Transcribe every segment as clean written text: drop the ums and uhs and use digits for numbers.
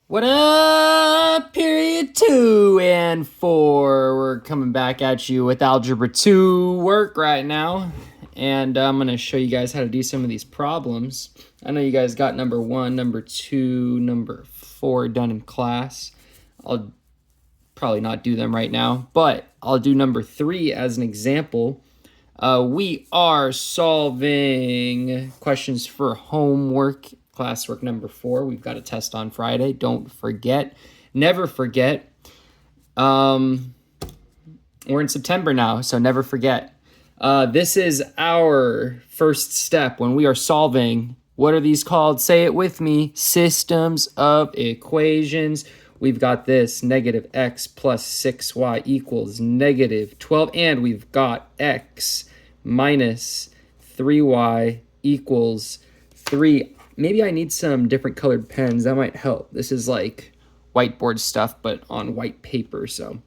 What up, period 2 and 4? We're coming back at you with Algebra 2 work right now. And I'm going to show you guys how to do some of these problems. I know you guys got number 1, number 2, number 4 done in class. I'll probably not do them right now, but I'll do number 3 as an example. We are solving questions for homework, classwork number 4. We've got a test on Friday. Don't forget. Never forget. We're in September now, so never forget. This is our first step when we are solving. What are these called? Say it with me. Systems of equations. We've got this negative x plus 6y equals negative 12. And we've got x minus 3y equals 3. Maybe I need some different colored pens. That might help. This is like whiteboard stuff, but on white paper. So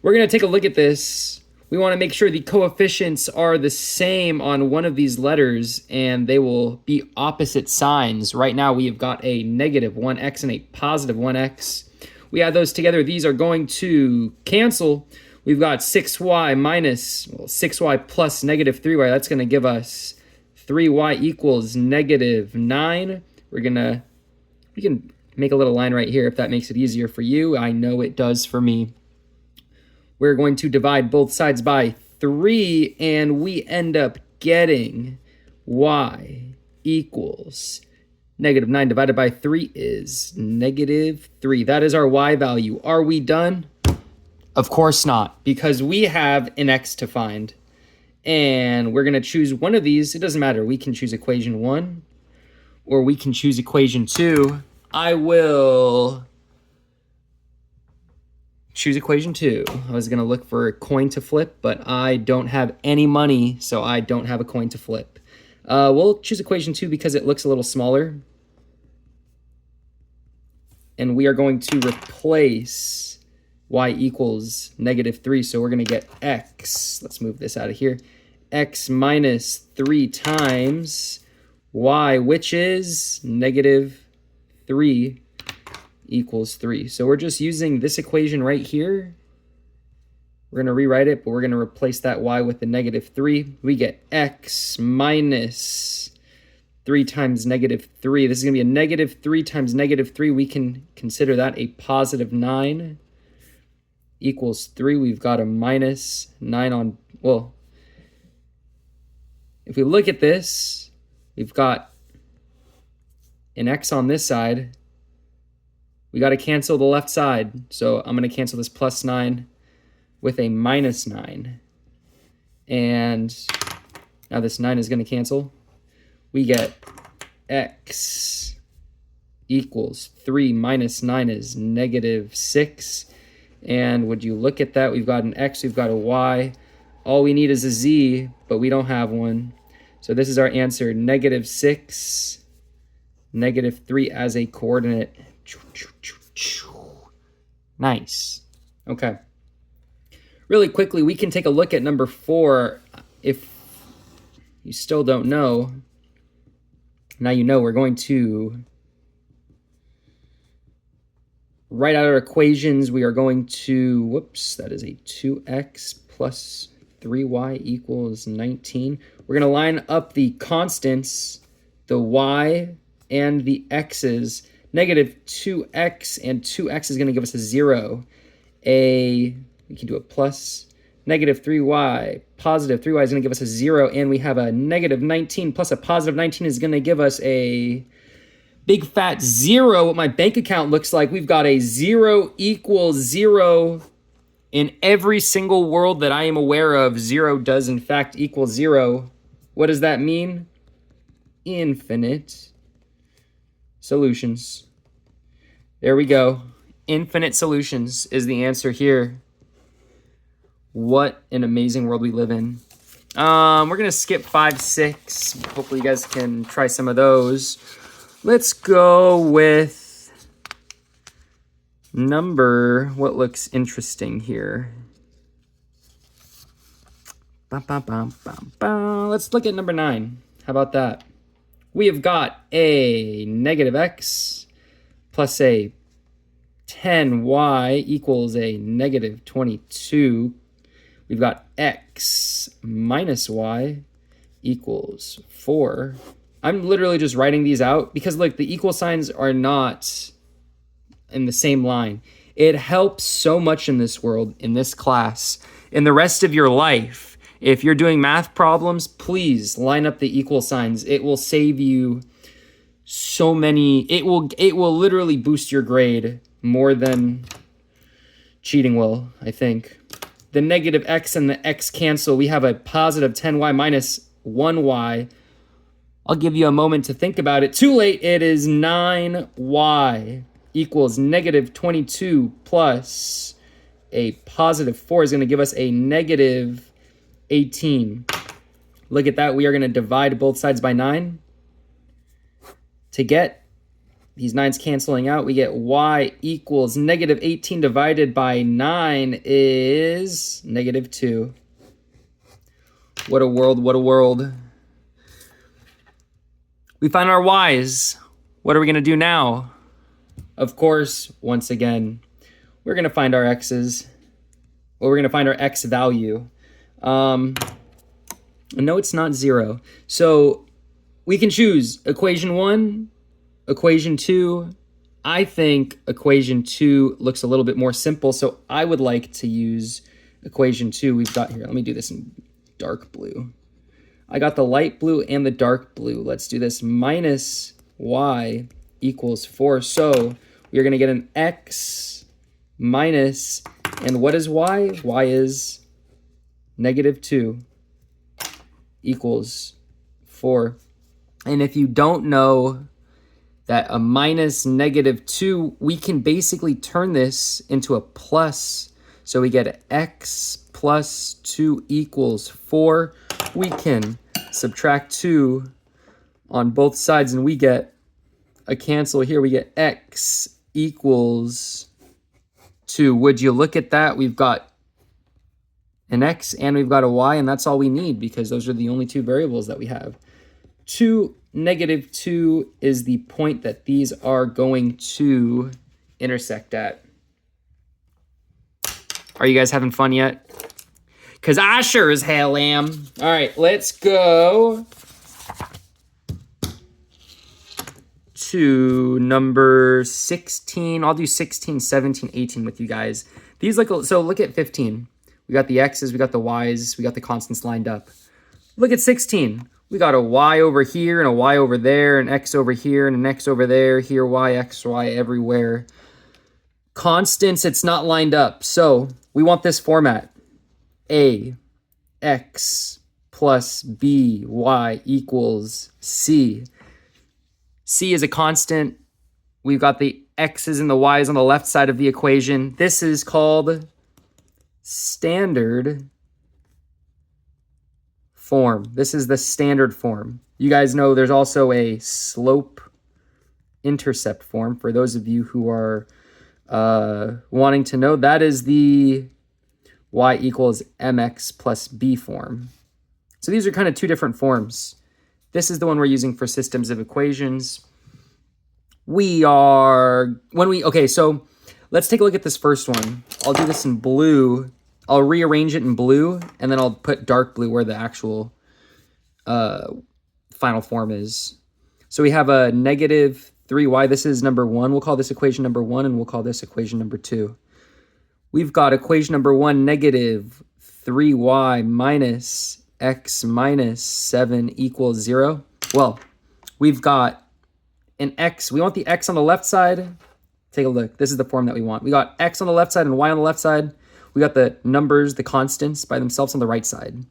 we're going to take a look at this. We want to make sure the coefficients are the same on one of these letters, and they will be opposite signs. Right now, we have got a negative 1x and a positive 1x. We add those together. These are going to cancel. We've got 6y minus 6y plus negative 3y. That's going to give us 3y equals negative 9. We can make a little line right here if that makes it easier for you. I know it does for me. We're going to divide both sides by 3, and we end up getting y equals negative 9 divided by 3 is negative 3. That is our y value. Are we done? Of course not, because we have an x to find. And we're going to choose one of these. It doesn't matter. We can choose equation 1, or we can choose equation 2. I will choose equation 2. I was going to look for a coin to flip, but I don't have any money, so I don't have a coin to flip. We'll choose equation 2 because it looks a little smaller. And we are going to replace y equals negative 3. So we're going to get x. Let's move this out of here. X minus 3 times y, which is negative 3 equals 3. So we're just using this equation right here. We're going to rewrite it, but we're going to replace that y with the negative 3. We get x minus 3 times negative 3. This is going to be a negative 3 times negative 3. We can consider that a positive 9 equals 3. We've got a minus 9 on, well, if we look at this, we've got an x on this side. We got to cancel the left side. So I'm going to cancel this plus 9 with a minus 9. And now this 9 is going to cancel. We get x equals 3 minus 9 is negative 6. And would you look at that? We've got an x, we've got a y. All we need is a z, but we don't have one. So this is our answer, negative 6, negative 3 as a coordinate. Nice. Okay. Really quickly, we can take a look at number 4. If you still don't know, now you know. We're going to write out our equations. We are going to, whoops, that is a 2x plus 3y equals 19. We're going to line up the constants, the y and the x's. Negative 2x and 2x is going to give us a 0. We can do a plus. Negative 3y, positive 3y is going to give us a 0. And we have a negative 19 plus a positive 19 is going to give us a big fat 0. What my bank account looks like, we've got a 0 equals 0. In every single world that I am aware of, 0 does in fact equal 0. What does that mean? Infinite solutions. There we go. Infinite solutions is the answer here. What an amazing world we live in. We're going to skip 5, 6. Hopefully you guys can try some of those. Let's go with what looks interesting here. Let's look at number 9. How about that? We have got a negative x plus a 10y equals a negative 22. We've got x minus y equals 4. I'm literally just writing these out because, like, the equal signs are not in the same line. It helps so much in this world, in this class, in the rest of your life. If you're doing math problems, please line up the equal signs. It will save you so many. It will literally boost your grade more than cheating will, I think. The negative x and the x cancel. We have a positive 10y minus 1y. I'll give you a moment to think about it. Too late. It is 9y equals negative 22 plus a positive 4 is going to give us a negative 18. Look at that. We are going to divide both sides by 9 to get these 9's canceling out. We get y equals negative 18 divided by 9 is negative 2. What a world, what a world. We find our y's. What are we going to do now? Of course, once again, we're going to find our x's. Well, we're going to find our x value. No, it's not 0. So we can choose equation 1, equation 2. I think equation 2 looks a little bit more simple, so I would like to use equation 2. We've got here, let me do this in dark blue. I got the light blue and the dark blue. Let's do this. Minus y equals 4. So we're going to get an x minus, and what is y? Y is negative 2 equals 4. And if you don't know that a minus negative 2, we can basically turn this into a plus. So we get x plus 2 equals 4. We can subtract 2 on both sides, and we get a cancel here. We get x equals 2. Would you look at that? We've got an x and we've got a y, and that's all we need because those are the only two variables that we have. 2, negative 2 is the point that these are going to intersect at. Are you guys having fun yet? Because I sure as hell am. All right, let's go to number 16. I'll do 16, 17, 18 with you guys. These so look at 15. We got the x's, we got the y's, we got the constants lined up. Look at 16. We got a y over here and a y over there, an x over here and an x over there, here y, x, y everywhere. Constants, it's not lined up. So we want this format. A, x plus b, y equals c. C is a constant. We've got the x's and the y's on the left side of the equation. This is called standard form. This is the standard form. You guys know there's also a slope-intercept form. For those of you who are wanting to know, that is the y equals mx plus b form. So these are kind of two different forms. This is the one we're using for systems of equations. Okay, so let's take a look at this first one. I'll do this in blue. I'll rearrange it in blue, and then I'll put dark blue where the actual final form is. So we have a negative 3y. This is number 1. We'll call this equation number 1, and we'll call this equation number 2. We've got equation number 1, negative 3y minus x minus 7 equals 0. Well, we've got an x. We want the x on the left side. Take a look. This is the form that we want. We got x on the left side and y on the left side. We got the numbers, the constants by themselves on the right side.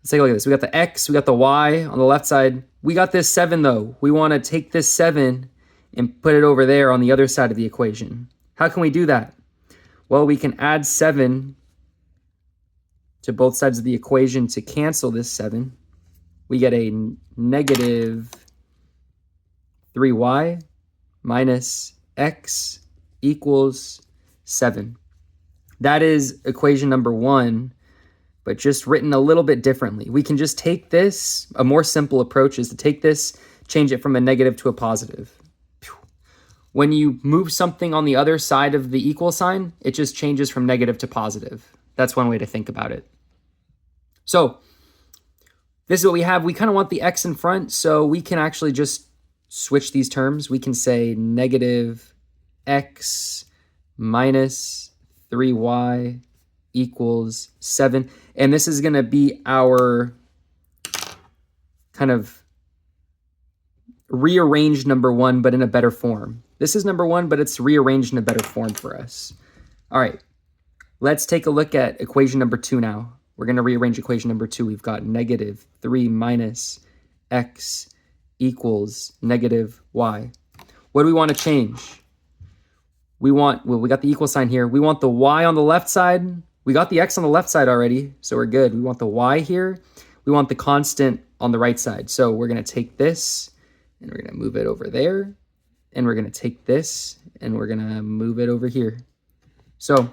Let's take a look at this. We got the x, we got the y on the left side. We got this 7 though. We want to take this 7 and put it over there on the other side of the equation. How can we do that? Well, we can add 7 to both sides of the equation to cancel this 7. We get a negative 3y minus x equals 7. That is equation number 1, but just written a little bit differently. We can just take this, a more simple approach is to take this, change it from a negative to a positive. When you move something on the other side of the equal sign, it just changes from negative to positive. That's one way to think about it. So this is what we have. We kind of want the x in front, so we can actually just switch these terms. We can say negative x minus 3y equals 7. And this is going to be our kind of rearranged number 1, but in a better form. This is number 1, but it's rearranged in a better form for us. All right, let's take a look at equation number 2 now. We're going to rearrange equation number 2. We've got negative 3 minus x equals negative y. What do we want to change? We got the equal sign here. We want the y on the left side. We got the x on the left side already, so we're good. We want the y here. We want the constant on the right side. So we're going to take this, and we're going to move it over there. And we're going to take this, and we're going to move it over here. So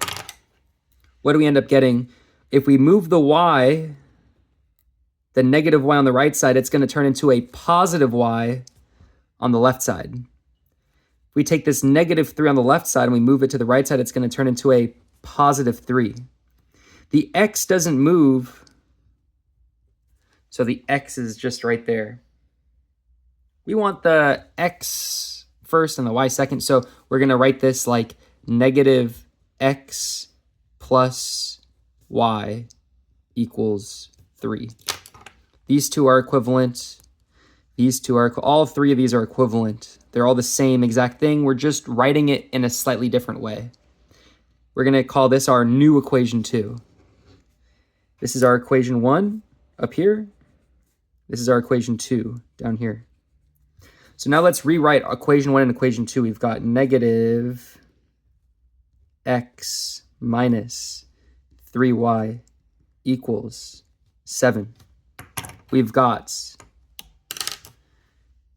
what do we end up getting? If we move the y, the negative y on the right side, it's going to turn into a positive y on the left side. If we take this negative 3 on the left side and we move it to the right side, it's going to turn into a positive 3. The x doesn't move, so the x is just right there. We want the x first and the y second, so we're going to write this like negative x plus y equals 3. These two are equivalent. These two are, all three of these are equivalent. They're all the same exact thing. We're just writing it in a slightly different way. We're going to call this our new equation 2. This is our equation 1 up here. This is our equation 2 down here. So now let's rewrite equation 1 and equation 2. We've got negative x minus 3y equals 7. We've got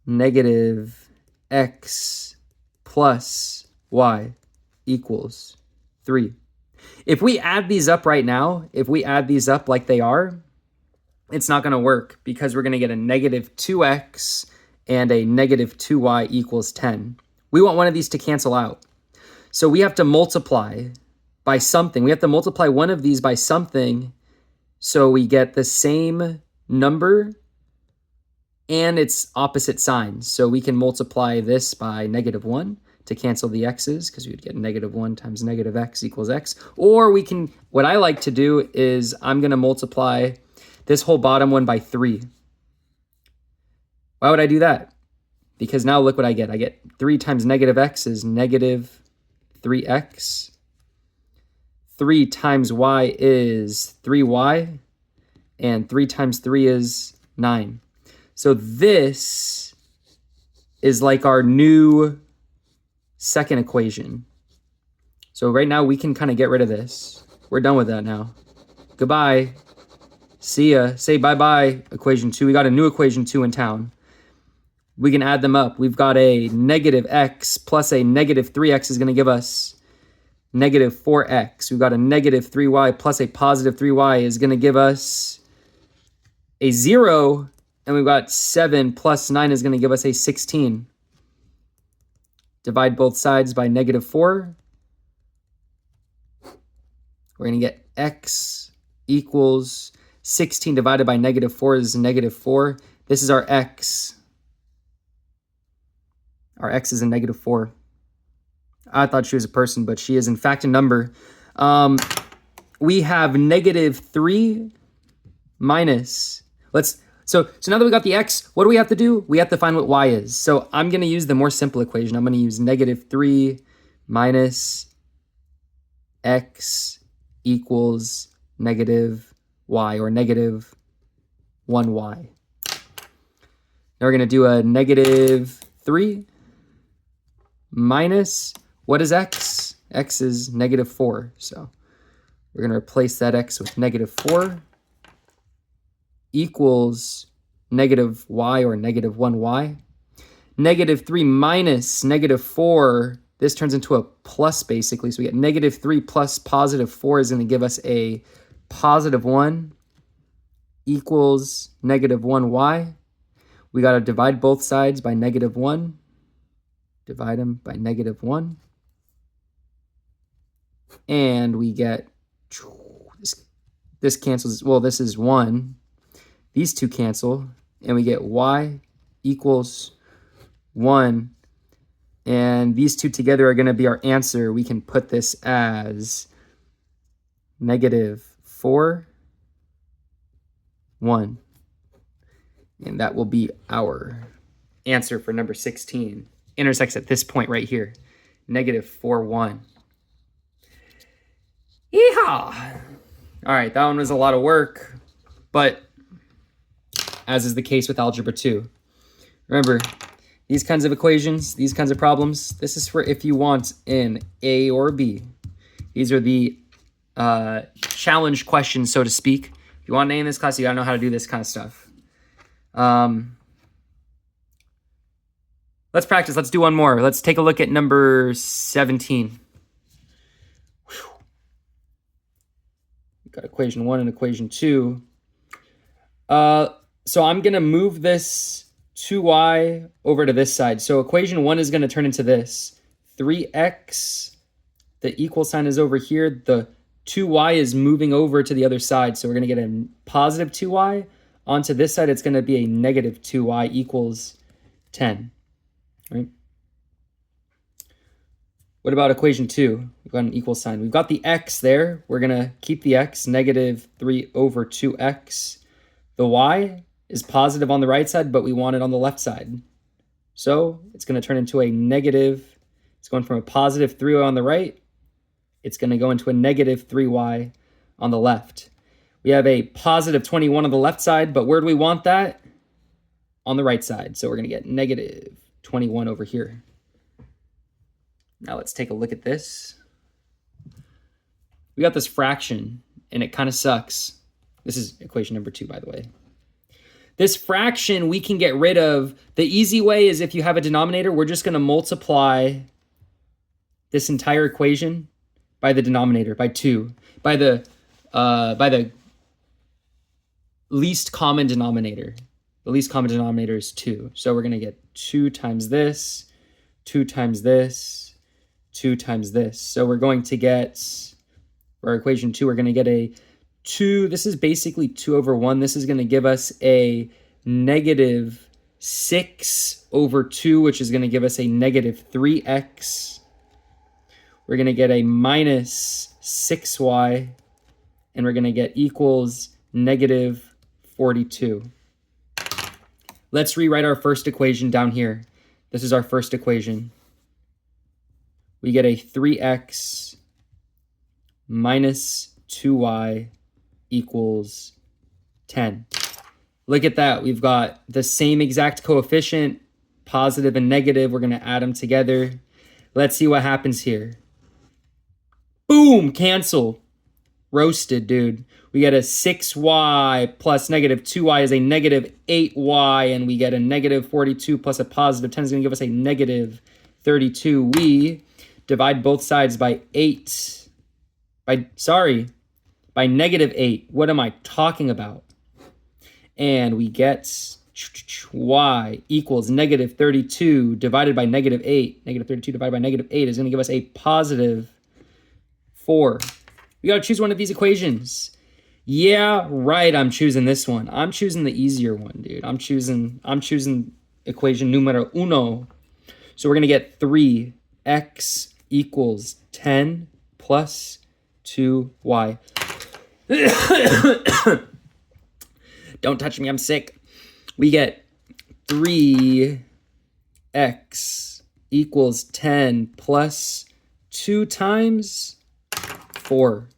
negative x plus y equals 3. If we add these up right now, if we add these up like they are, it's not going to work because we're going to get a negative 2x and a negative 2y equals 10. We want one of these to cancel out. So we have to multiply by something. We have to multiply one of these by something so we get the same number and its opposite signs. So we can multiply this by negative 1 to cancel the x's, because we would get negative 1 times negative x equals x. Or we can, what I like to do is I'm going to multiply this whole bottom one by 3. Why would I do that? Because now look what I get. I get 3 times negative x is negative 3x. 3 times y is 3y. And 3 times 3 is 9. So this is like our new second equation. So right now we can kind of get rid of this. We're done with that now. Goodbye. See ya. Say bye-bye, equation 2. We got a new equation 2 in town. We can add them up. We've got a negative x plus a negative 3x is going to give us negative 4x. We've got a negative 3y plus a positive 3y is going to give us a 0. And we've got 7 plus 9 is going to give us a 16. Divide both sides by negative 4. We're going to get x equals 16 divided by negative 4 is negative 4. This is our x. Our x is a negative 4. I thought she was a person, but she is in fact a number. We have negative 3 minus, so now that we got the x, what do we have to do? We have to find what y is. So I'm going to use the more simple equation. I'm going to use negative 3 minus x equals negative y, or negative 1y. Now we're going to do a negative 3 minus, what is x? X is negative 4. So we're going to replace that x with negative 4 equals negative y, or negative 1y. Negative 3 minus negative 4, this turns into a plus basically. So we get negative 3 plus positive 4 is going to give us a positive 1 equals negative 1y. We got to divide both sides by negative 1. divide them by -1. And we get, this cancels, well, this is 1. These two cancel, and we get y equals 1. And these two together are going to be our answer. We can put this as -4, 1. And that will be our answer for number 16. Intersects at this point right here, -4, 1. Yeehaw! All right, that one was a lot of work, but as is the case with Algebra 2. Remember, these kinds of equations, these kinds of problems, this is for if you want an A or B. These are the challenge questions, so to speak. If you want an A in this class, you gotta know how to do this kind of stuff. Let's practice. Let's do one more. Let's take a look at number 17. We've got equation 1 and equation 2. So I'm going to move this 2y over to this side. So equation 1 is going to turn into this. 3x, the equal sign is over here. The 2y is moving over to the other side. So we're going to get a positive 2y. Onto this side, it's going to be a negative 2y equals 10. Right? What about equation 2? We've got an equal sign. We've got the x there. We're going to keep the x, -3 over 2x. The y is positive on the right side, but we want it on the left side. So it's going to turn into a negative. It's going from a positive 3y on the right. It's going to go into a negative 3y on the left. We have a positive 21 on the left side, but where do we want that? On the right side. So we're going to get negative 21 over here. Now let's take a look at this. We got this fraction, and it kind of sucks. This is equation number 2, by the way. This fraction we can get rid of. The easy way is if you have a denominator, we're just going to multiply this entire equation by the denominator, by 2. By the least common denominator. The least common denominator is 2. So we're going to get 2 times this, 2 times this, 2 times this. So we're going to get, for our equation 2, we're going to get a 2. This is basically 2 over 1. This is going to give us a negative 6 over 2, which is going to give us a negative 3x. We're going to get a minus 6y, and we're going to get equals negative 42. Let's rewrite our first equation down here. This is our first equation. We get a 3x minus 2y equals 10. Look at that. We've got the same exact coefficient, positive and negative. We're going to add them together. Let's see what happens here. Boom, cancel. Roasted, dude. We get a 6y plus negative 2y is a negative 8y, and we get a negative 42 plus a positive 10 is going to give us a negative 32. We divide both sides by 8. By negative 8. What am I talking about? And we get y equals negative 32 divided by negative 8. Negative 32 divided by negative 8 is going to give us a positive 4. We got to choose one of these equations. Yeah, right, I'm choosing this one. I'm choosing the easier one, dude. I'm choosing equation numero uno. So we're going to get 3x equals 10 plus 2y. Don't touch me, I'm sick. We get 3x equals 10 plus 2 times 4.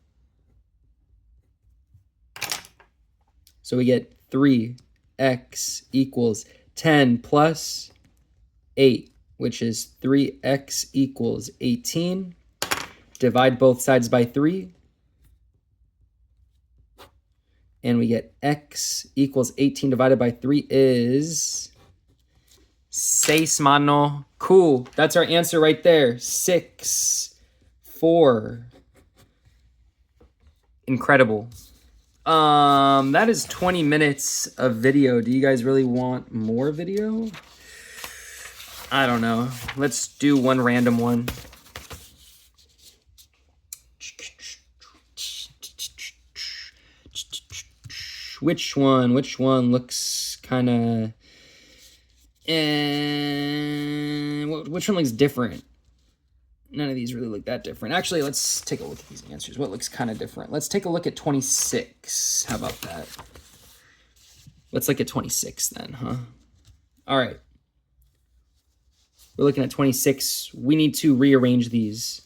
So we get 3x equals 10 plus 8, which is 3x equals 18. Divide both sides by 3. And we get x equals 18 divided by 3 is 6, mano. Cool. That's our answer right there. 6, 4. Incredible. That is 20 minutes of video. Do you guys really want more video? I don't know. Let's do one random one. Which one looks kind of... which one looks different? None of these really look that different. Actually, let's take a look at these answers. What looks kind of different? Let's take a look at 26. How about that? Let's look at 26 then, huh? All right. We're looking at 26. We need to rearrange these.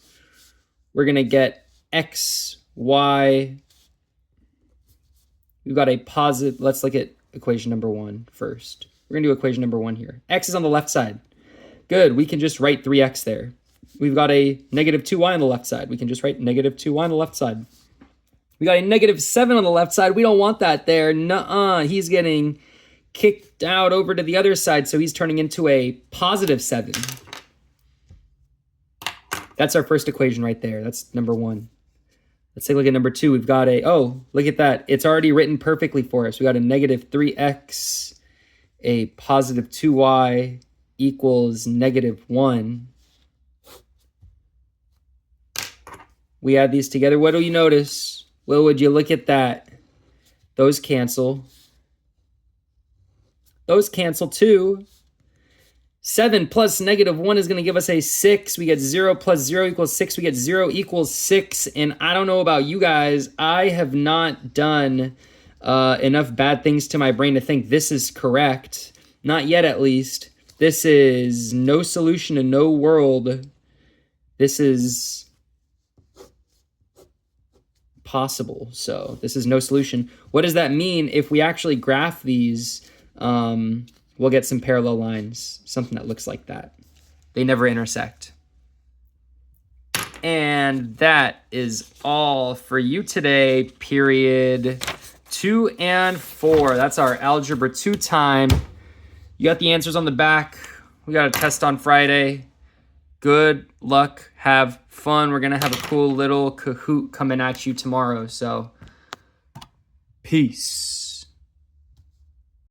We're going to get x, y. We've got a positive. Let's look at equation number 1 first. We're going to do equation number 1 here. X is on the left side. Good. We can just write 3x there. We've got a negative 2y on the left side. We can just write negative 2y on the left side. We got a negative 7 on the left side. We don't want that there. Nuh-uh. He's getting kicked out over to the other side, so he's turning into a positive 7. That's our first equation right there. That's number 1. Let's take a look at number 2. We've got a, oh, look at that. It's already written perfectly for us. We got a negative 3x, a positive 2y equals negative 1. We add these together. What do you notice? Well, would you look at that? Those cancel. Those cancel too. 7 plus negative 1 is going to give us a 6. We get 0 plus 0 equals 6. We get 0 equals 6. And I don't know about you guys. I have not done enough bad things to my brain to think this is correct. Not yet, at least. This is no solution to no world. This is possible. So this is no solution. What does that mean? If we actually graph these, we'll get some parallel lines, something that looks like that. They never intersect. And that is all for you today, period 2 and 4. That's our Algebra 2 time. You got the answers on the back. We got a test on Friday. Good luck. Have fun. We're going to have a cool little Kahoot coming at you tomorrow. So, peace.